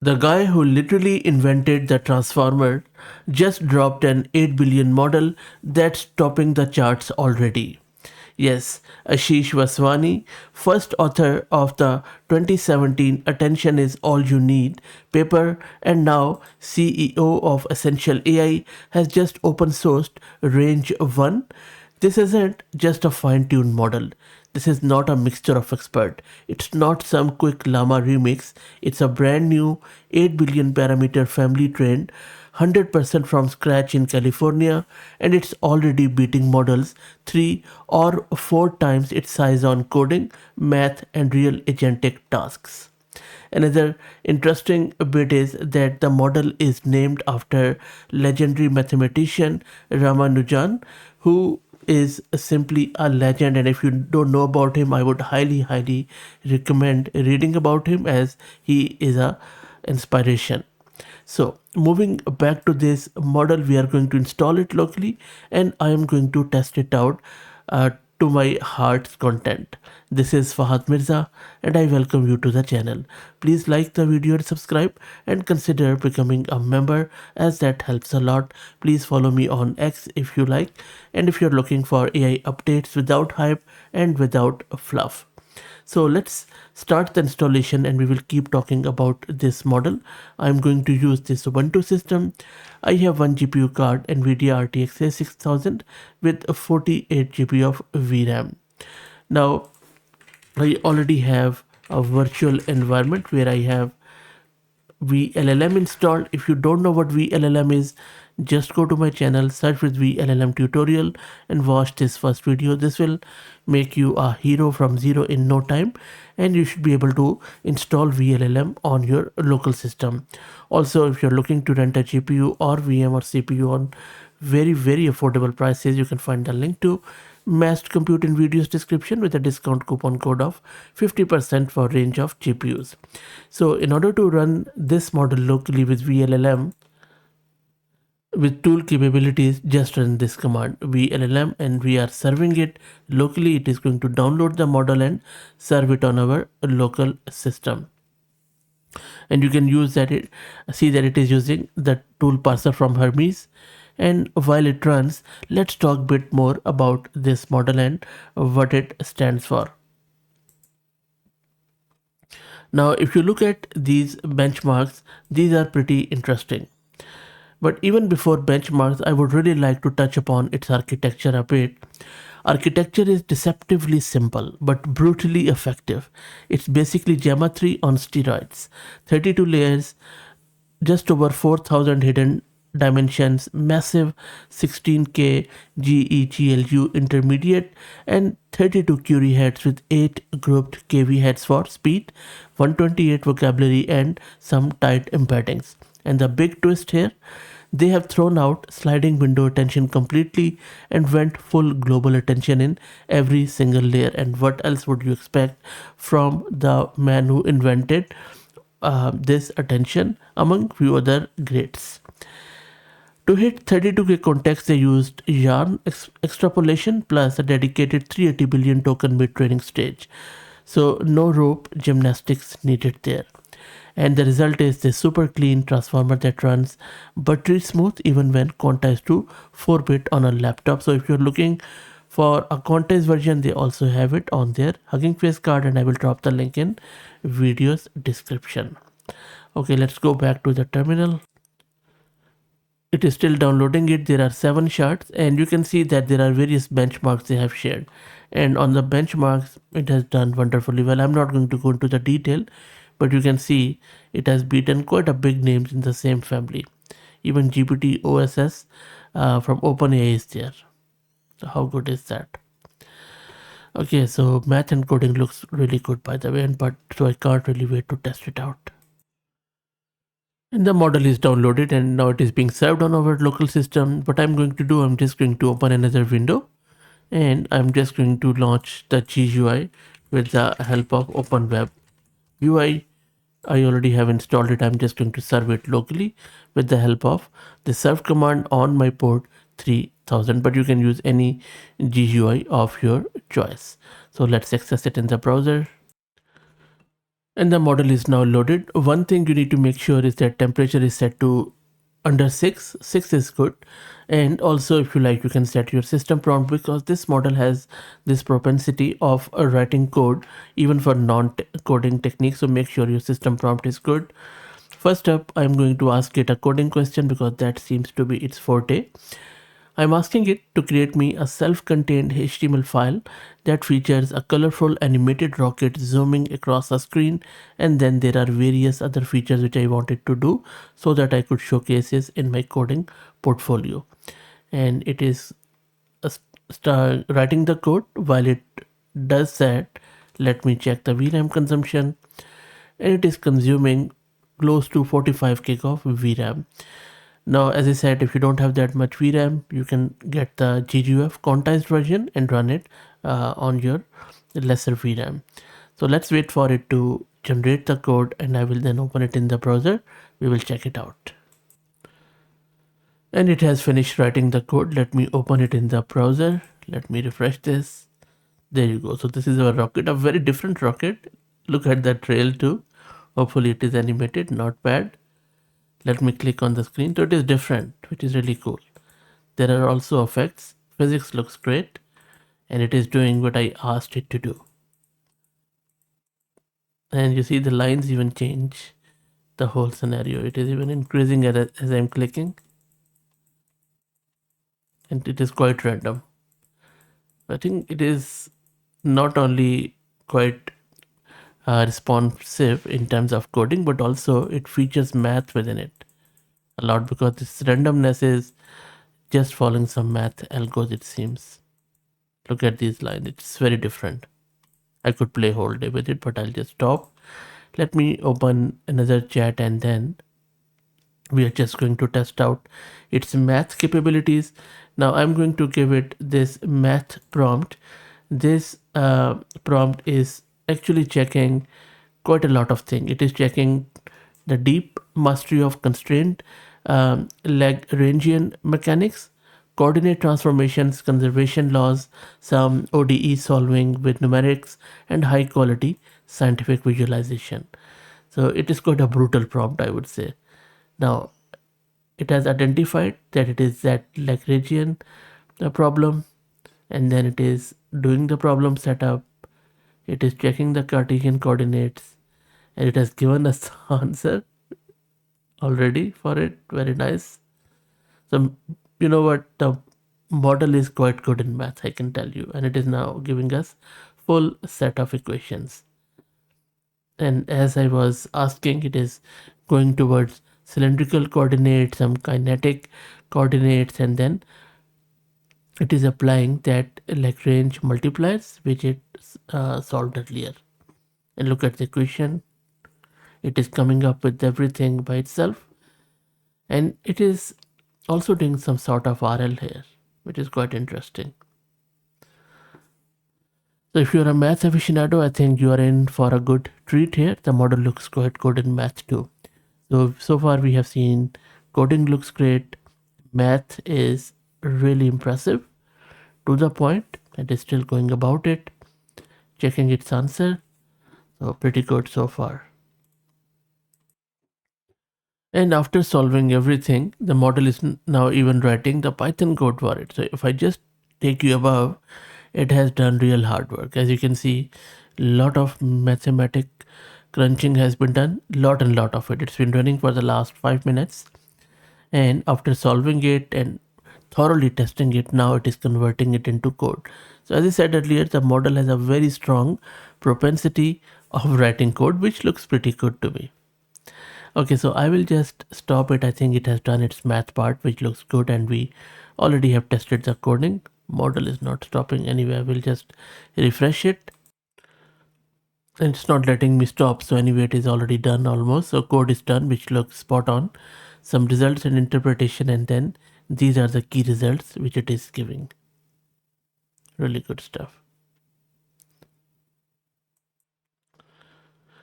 The guy who literally invented the transformer just dropped an 8 billion model that's topping the charts already. Yes, Ashish Vaswani, first author of the 2017 Attention is All You Need paper and now CEO of Essential AI, has just open sourced RNJ-1. This isn't just a fine-tuned model. This is not a mixture of expert. It's not some quick llama remix. It's a brand new 8 billion parameter family trained 100% from scratch in California, and it's already beating models 3 or 4 times its size on coding, math, and real agentic tasks. Another interesting bit is that the model is named after legendary mathematician Ramanujan, who is simply a legend. And if you don't know about him, I would highly recommend reading about him, as he is a inspiration. So moving back to this model, we are going to install it locally and I am going to test it out to my heart's content. This is Fahad Mirza and I welcome you to the channel. Please like the video and subscribe and consider becoming a member, as that helps a lot. Please follow me on X if you like, and if you're looking for AI updates without hype and without fluff. So let's start the installation and we will keep talking about this model. I'm going to use this Ubuntu system. I have one GPU card, NVIDIA RTX A6000 with a 48 GB of VRAM. Now, I already have a virtual environment where I have VLLM installed. If you don't know what VLLM is, just go to my channel, search with VLLM tutorial and watch this first video. This will make you a hero from zero in no time, and you should be able to install VLLM on your local system. Also, if you're looking to rent a GPU or VM or CPU on very affordable prices, you can find the link to Massed Compute in video's description with a discount coupon code of 50% for range of GPUs. So in order to run this model locally with VLLM with tool capabilities, just run this command VLLM and we are serving it locally. It is going to download the model and serve it on our local system. And you can use that, see that it is using the tool parser from Hermes. And while it runs, let's talk a bit more about this model and what it stands for. Now, if you look at these benchmarks, these are pretty interesting. But even before benchmarks, I would really like to touch upon its architecture a bit. Architecture is deceptively simple but brutally effective. It's basically geometry on steroids. 32 layers, just over 4,000 hidden dimensions, massive 16K GEGLU intermediate, and 32 query heads with 8 grouped KV heads for speed, 128 vocabulary, and some tight embeddings. And the big twist here, they have thrown out sliding window attention completely and went full global attention in every single layer. And what else would you expect from the man who invented this attention among few other greats? To hit 32K context, they used yarn extrapolation plus a dedicated 380 billion token mid-training stage. So no rope gymnastics needed there. And the result is this super clean transformer that runs buttery smooth even when quantized to 4-bit on a laptop. So if you're looking for a quantized version, they also have it on their Hugging Face card, and I will drop the link in video's description. Okay, let's go back to the terminal. It is still downloading it. There are 7 shards and you can see that there are various benchmarks they have shared, and on the benchmarks it has done wonderfully well. I'm not going to go into the detail, but you can see it has beaten quite a big names in the same family. Even GPT OSS from OpenAI is there. How good is that? Okay, so math and coding looks really good by the way, but so I can't really wait to test it out. And the model is downloaded and now it is being served on our local system. What I'm going to do, I'm just going to open another window and I'm just going to launch the GUI with the help of OpenWeb UI. I already have installed it. I'm just going to serve it locally with the help of the serve command on my port 3000, but you can use any GUI of your choice. So let's access it in the browser. And the model is now loaded. One thing you need to make sure is that temperature is set to under 6. 6 is good. And also, if you like, you can set your system prompt, because this model has this propensity of writing code even for non-coding techniques. So make sure your system prompt is good. First up, I'm going to ask it a coding question because that seems to be its forte. I'm asking it to create me a self-contained HTML file that features a colorful animated rocket zooming across a screen, and then there are various other features which I wanted to do so that I could showcase this in my coding portfolio. And it is start writing the code. While it does that, let me check the VRAM consumption, and it is consuming close to 45 gig of VRAM. Now, as I said, if you don't have that much VRAM, you can get the GGUF quantized version and run it on your lesser VRAM. So let's wait for it to generate the code, and I will then open it in the browser. We will check it out. And it has finished writing the code. Let me open it in the browser. Let me refresh this. There you go. So this is our rocket, a very different rocket. Look at the trail too. Hopefully it is animated, not bad. Let me click on the screen. So it is different, which is really cool. There are also effects. Physics looks great, and it is doing what I asked it to do. And you see the lines even change the whole scenario. It is even increasing as I'm clicking, and it is quite random. I think it is not only quite responsive in terms of coding, but also it features math within it a lot, because this randomness is just following some math algos, it seems. Look at these lines, it's very different. I could play whole day with it, but I'll just stop. Let me open another chat, and then we are just going to test out its math capabilities. Now I'm going to give it this math prompt. This prompt is actually checking quite a lot of things. It is checking the deep mastery of constraint, Lagrangian mechanics, coordinate transformations, conservation laws, some ODE solving with numerics, and high quality scientific visualization. So it is quite a brutal prompt, I would say. Now, it has identified that it is that Lagrangian problem, and then it is doing the problem setup. It is checking the Cartesian coordinates, and it has given us the answer already for it. Very nice. So, you know what? The model is quite good in math, I can tell you, and it is now giving us full set of equations. And as I was asking, it is going towards cylindrical coordinates, some kinetic coordinates, and then it is applying that Lagrange multipliers which it solved earlier. And look at the equation. It is coming up with everything by itself, and it is also doing some sort of RL here, which is quite interesting. So if you're a math aficionado, I think you are in for a good treat here. The model looks quite good in math too. So far we have seen coding looks great. Math is really impressive, to the point. It is still going about it, checking its answer. So pretty good so far. And after solving everything, the model is now even writing the Python code for it. So if I just take you above, it has done real hard work. As you can see, lot of mathematic crunching has been done, lot and lot of it. It's been running for the last 5 minutes. And after solving it and thoroughly testing it, now it is converting it into code. So as I said earlier, the model has a very strong propensity of writing code, which looks pretty good to me. Okay, so I will just stop it. I think it has done its math part, which looks good, and we already have tested the coding. Model is not stopping anyway. I will just refresh it, and it's not letting me stop. So anyway, it is already done almost. So code is done, which looks spot on. Some results and interpretation, and then these are the key results which it is giving. Really good stuff.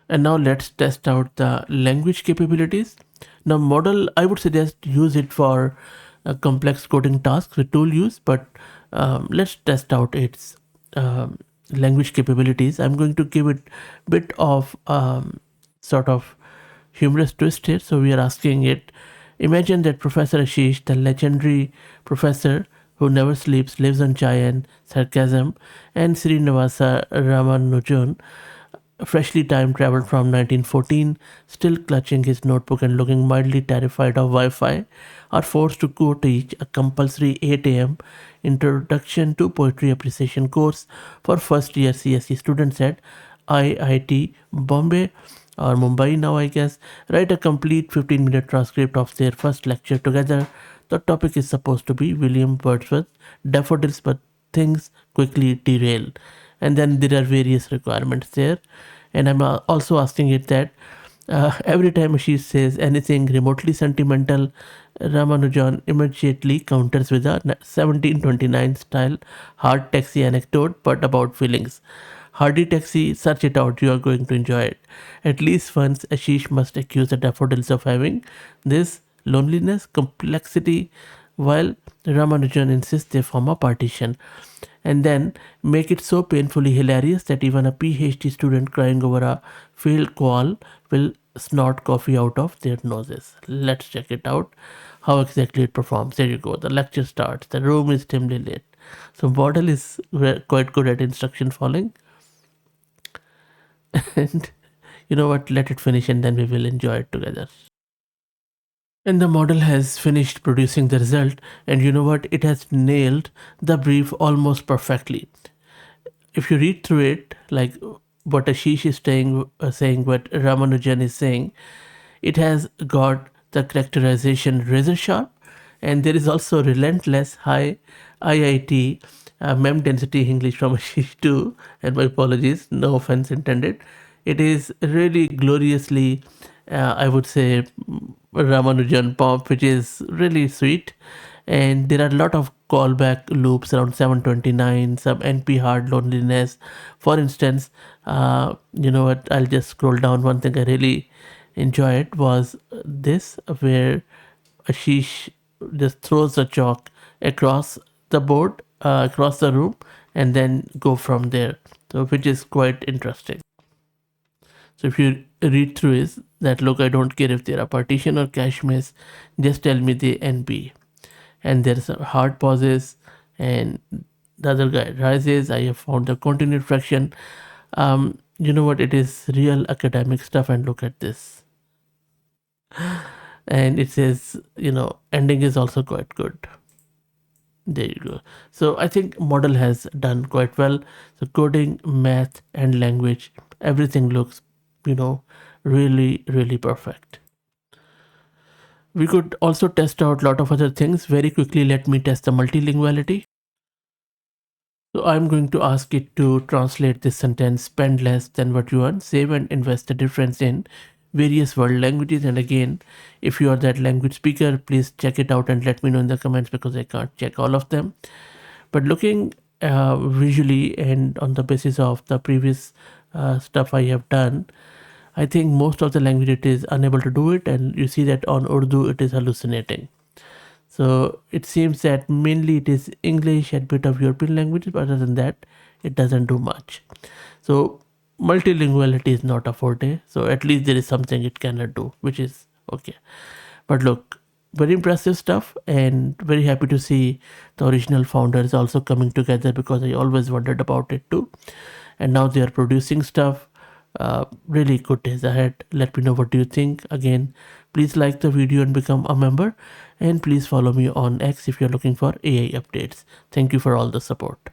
And now let's test out the language capabilities. Now model, I would suggest use it for complex coding tasks with tool use, but let's test out its language capabilities. I'm going to give it a bit of sort of humorous twist here. So we are asking it. Imagine that Professor Ashish, the legendary professor who never sleeps, lives on chai and sarcasm, and Srinivasa Ramanujan, freshly time traveled from 1914, still clutching his notebook and looking mildly terrified of Wi Fi, are forced to co teach a compulsory 8 a.m. Introduction to Poetry Appreciation course for first year CSE students at IIT Bombay or Mumbai now, I guess. Write a complete 15-minute transcript of their first lecture together. The topic is supposed to be William Wordsworth, daffodils, but things quickly derail. And then there are various requirements there. And I'm also asking it that every time she says anything remotely sentimental, Ramanujan immediately counters with a 1729 style hard taxi anecdote, but about feelings. Hardy Taxi, search it out, you are going to enjoy it. At least once, Ashish must accuse the daffodils of having this loneliness, complexity, while Ramanujan insists they form a partition. And then make it so painfully hilarious that even a PhD student crying over a failed call will snort coffee out of their noses. Let's check it out. How exactly it performs. There you go. The lecture starts. The room is dimly lit. So model is quite good at instruction following. And you know what? Let it finish and then we will enjoy it together. And the model has finished producing the result, and you know what? It has nailed the brief almost perfectly. If you read through it, like what Ashish is saying, what Ramanujan is saying, it has got the characterization razor sharp, and there is also relentless high IIT mem density English from Ashish too. And my apologies, no offense intended. It is really gloriously, I would say, Ramanujan pop, which is really sweet. And there are a lot of callback loops around 729, some NP hard loneliness. For instance, you know what? I'll just scroll down. One thing I really enjoyed was this, where Ashish just throws the chalk across the board, across the room, and then go from there. So, which is quite interesting. So if you read through is that, look, I don't care if there are partition or cache miss, just tell me the NP. And there's a hard pauses, and the other guy rises. I have found the continued fraction. You know what? It is real academic stuff, and look at this. And it says, ending is also quite good. There you go. So I think model has done quite well. So coding, math, and language, everything looks, really, really perfect. We could also test out a lot of other things. Very quickly, let me test the multilinguality. So I'm going to ask it to translate this sentence: spend less than what you earn, save and invest the difference in various world languages. And again, if you are that language speaker, please check it out and let me know in the comments, because I can't check all of them. But looking visually and on the basis of the previous stuff I have done, I think most of the language it is unable to do it, and you see that on Urdu it is hallucinating. So it seems that mainly it is English and bit of European languages, but other than that, it doesn't do much. So multilinguality is not a forte. So at least there is something it cannot do, which is okay. But look, very impressive stuff, and very happy to see the original founders also coming together, because I always wondered about it too. And now they are producing stuff. Really good days ahead. Let me know what do you think. Again, please like the video and become a member, and please follow me on X if you're looking for AI updates. Thank you for all the support.